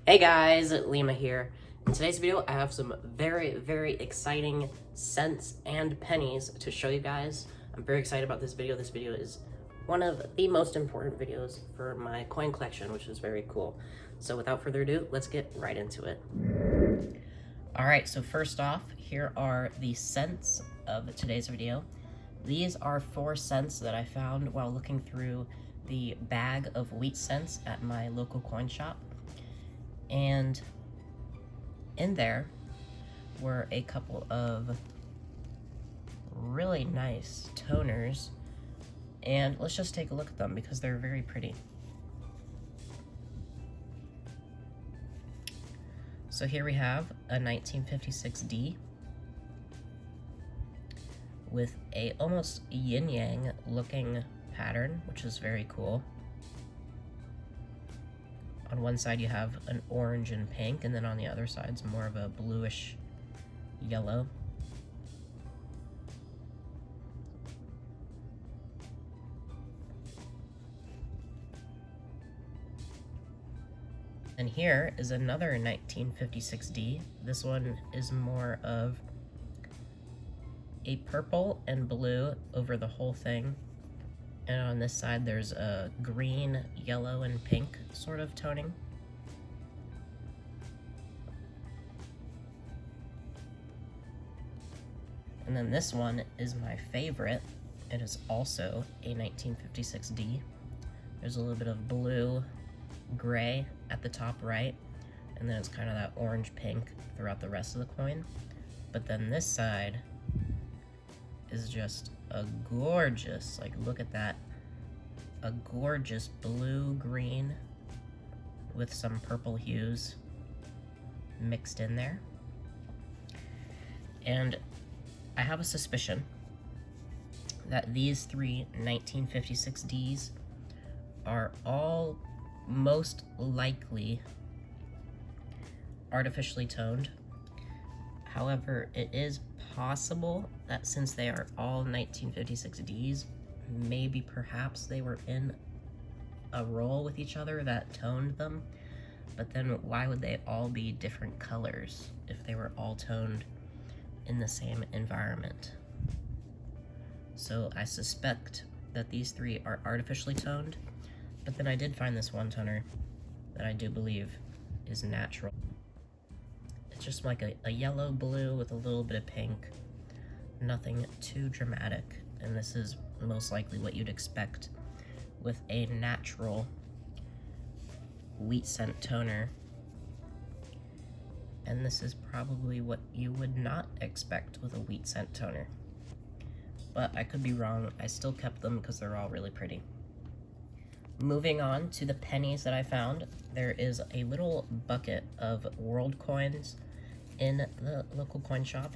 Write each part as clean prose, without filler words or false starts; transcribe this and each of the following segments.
Hey guys, Lima here. In today's video, I have some very exciting cents and pennies to show you guys. I'm very excited about this video. This video is one of the most important videos for my coin collection, which is very cool. So without further ado, let's get right into it. Alright, so first off, here are the cents of today's video. These are 4 cents that I found while looking through the bag of wheat cents at my local coin shop. And in there were a couple of really nice toners, and let's just take a look at them because they're very pretty. So here we have a 1956D with a almost yin-yang looking pattern, which is very cool. On one side you have an orange and pink, and then on the other side's more of a bluish yellow. And here is another 1956D. This one is more of a purple and blue over the whole thing. And on this side, there's a green, yellow, and pink sort of toning. And then this one is my favorite. It is also a 1956D. There's a little bit of blue, gray at the top right, and then it's kind of that orange-pink throughout the rest of the coin. But then this side is just a gorgeous, like, look at that, a gorgeous blue-green with some purple hues mixed in there. And I have a suspicion that these 3 1956Ds are all most likely artificially toned. However, it is possible that since they are all 1956Ds, maybe perhaps they were in a roll with each other that toned them, but then why would they all be different colors if they were all toned in the same environment? So I suspect that these 3 are artificially toned, but then I did find this one toner that I do believe is natural. It's just like a yellow blue with a little bit of pink. Nothing too dramatic, and this is most likely what you'd expect with a natural wheat cent toner. And this is probably what you would not expect with a wheat cent toner. But I could be wrong. I still kept them because they're all really pretty. Moving on to the pennies that I found, there is a little bucket of world coins in the local coin shop,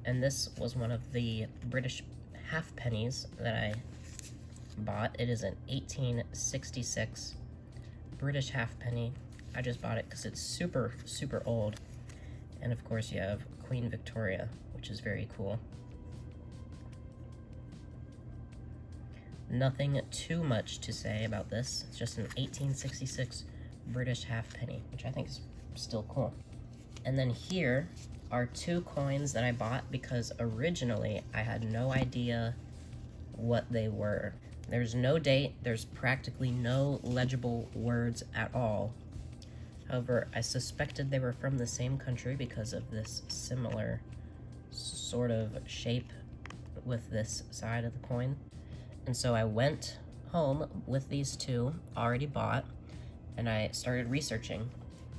and this was one of the British half pennies that I bought. It is an 1866 British half penny. I just bought it because it's super old, and of course you have Queen Victoria, which is very cool. Nothing too much to say about this. It's just an 1866 British half penny, which I think is still cool. And then here are 2 coins that I bought because originally I had no idea what they were. There's no date, there's practically no legible words at all. However, I suspected they were from the same country because of this similar sort of shape with this side of the coin. And so I went home with these 2 already bought, and I started researching.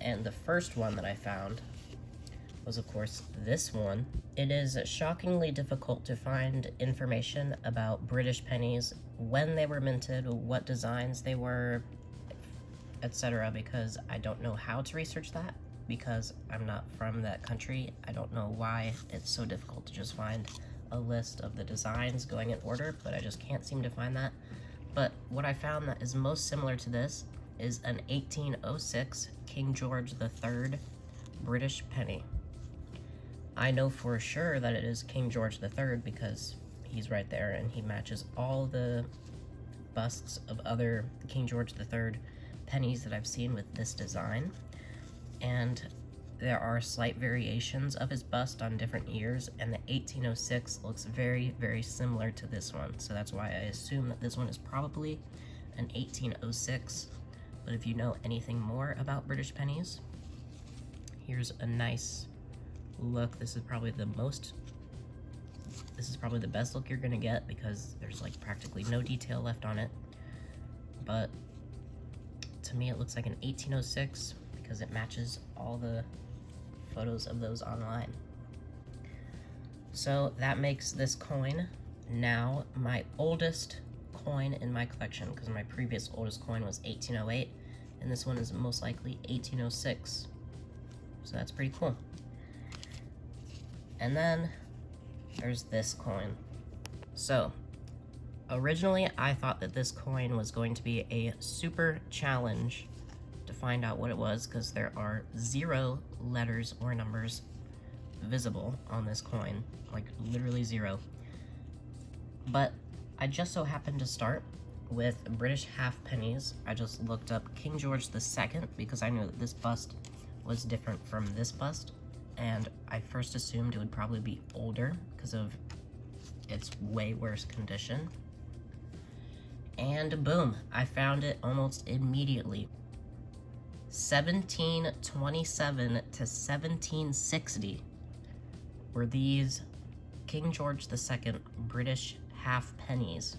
And the first one that I found was, of course, this one. It is shockingly difficult to find information about British pennies, when they were minted, what designs they were, etc., because I don't know how to research that, because I'm not from that country. I don't know why it's so difficult to just find a list of the designs going in order, but I just can't seem to find that. But what I found that is most similar to this is an 1806 King George III British penny. I know for sure that it is King George III because he's right there and he matches all the busts of other King George III pennies that I've seen with this design. and there are slight variations of his bust on different years, and the 1806 looks very, very similar to this one, so that's why I assume that this one is probably an 1806. But if you know anything more about British pennies, here's a nice look. This is probably the best look you're gonna get because there's like practically no detail left on it. But to me, it looks like an 1806 because it matches all the photos of those online. So that makes this coin now my oldest coin in my collection, because my previous oldest coin was 1808, and this one is most likely 1806. So that's pretty cool. And then there's this coin. So originally I thought that this coin was going to be a super challenge to find out what it was, because there are 0 letters or numbers visible on this coin, like literally 0. But I just so happened to start with British half pennies. I just looked up King George II because I knew that this bust was different from this bust, and I first assumed it would probably be older because of its way worse condition. And boom, I found it almost immediately. 1727 to 1760 were these King George II British half pennies.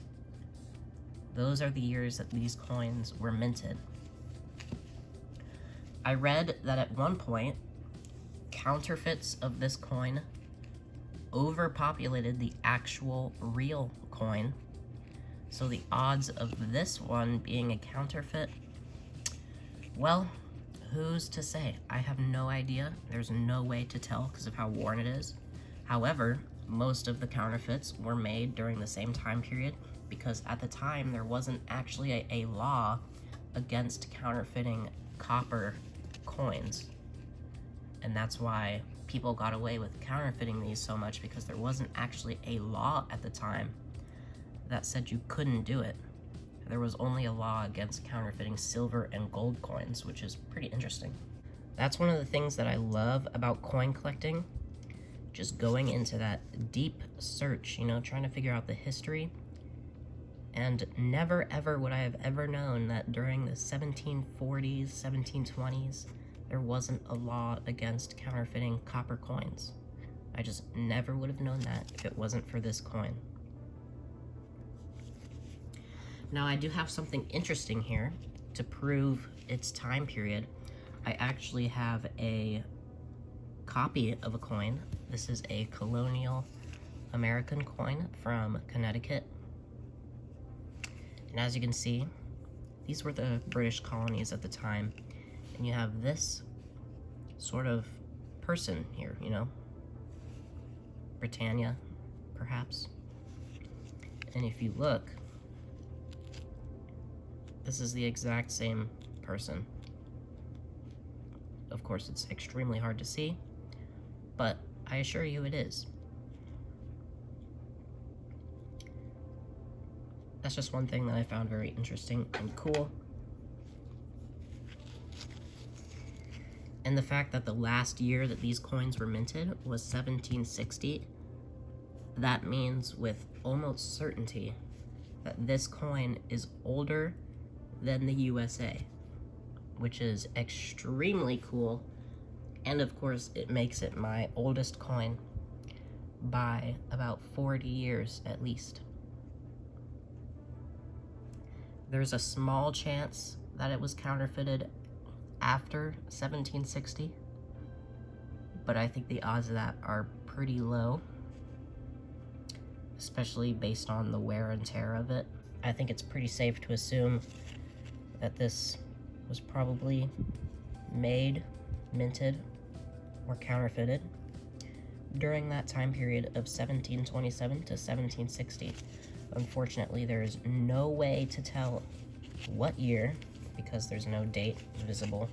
Those are the years that these coins were minted. I read that at one point, counterfeits of this coin overpopulated the actual real coin. So the odds of this one being a counterfeit, well, who's to say? I have no idea. There's no way to tell because of how worn it is. However, most of the counterfeits were made during the same time period because at the time there wasn't actually a law against counterfeiting copper coins. And that's why people got away with counterfeiting these so much, because there wasn't actually a law at the time that said you couldn't do it. There was only a law against counterfeiting silver and gold coins, which is pretty interesting. That's one of the things that I love about coin collecting, just going into that deep search, trying to figure out the history. And never ever would I have ever known that during the 1740s, 1720s, there wasn't a law against counterfeiting copper coins. I just never would have known that if it wasn't for this coin. Now, I do have something interesting here to prove its time period. I actually have a copy of a coin. This is a colonial American coin from Connecticut. And as you can see, these were the British colonies at the time. And you have this sort of person here, Britannia, perhaps. And if you look, this is the exact same person. Of course, it's extremely hard to see, but I assure you it is. That's just one thing that I found very interesting and cool. And the fact that the last year that these coins were minted was 1760, that means with almost certainty that this coin is older than the USA, which is extremely cool. And of course, it makes it my oldest coin by about 40 years at least. There's a small chance that it was counterfeited after 1760, but I think the odds of that are pretty low, especially based on the wear and tear of it. I think it's pretty safe to assume that this was probably made, minted, or counterfeited during that time period of 1727 to 1760. Unfortunately, there is no way to tell what year because there's no date visible.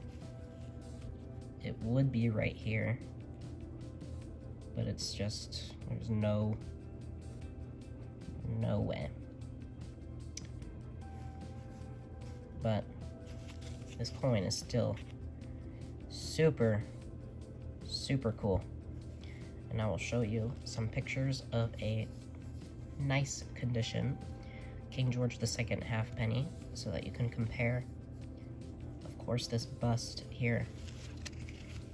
It would be right here, but it's just, there's no way. But this coin is still super, super cool. And I will show you some pictures of a nice condition King George II halfpenny so that you can compare, of course, this bust here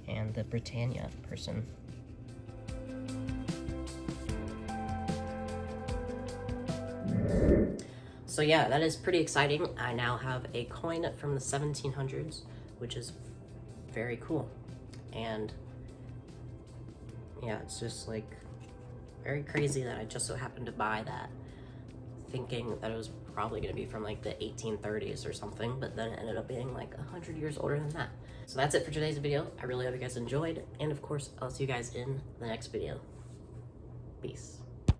and the Britannia person. So yeah, that is pretty exciting. I now have a coin from the 1700s, which is very cool. And yeah, it's just like very crazy that I just so happened to buy that, thinking that it was probably going to be from like the 1830s or something, but then it ended up being like 100 years older than that. So that's it for today's video. I really hope you guys enjoyed, and of course, I'll see you guys in the next video. Peace.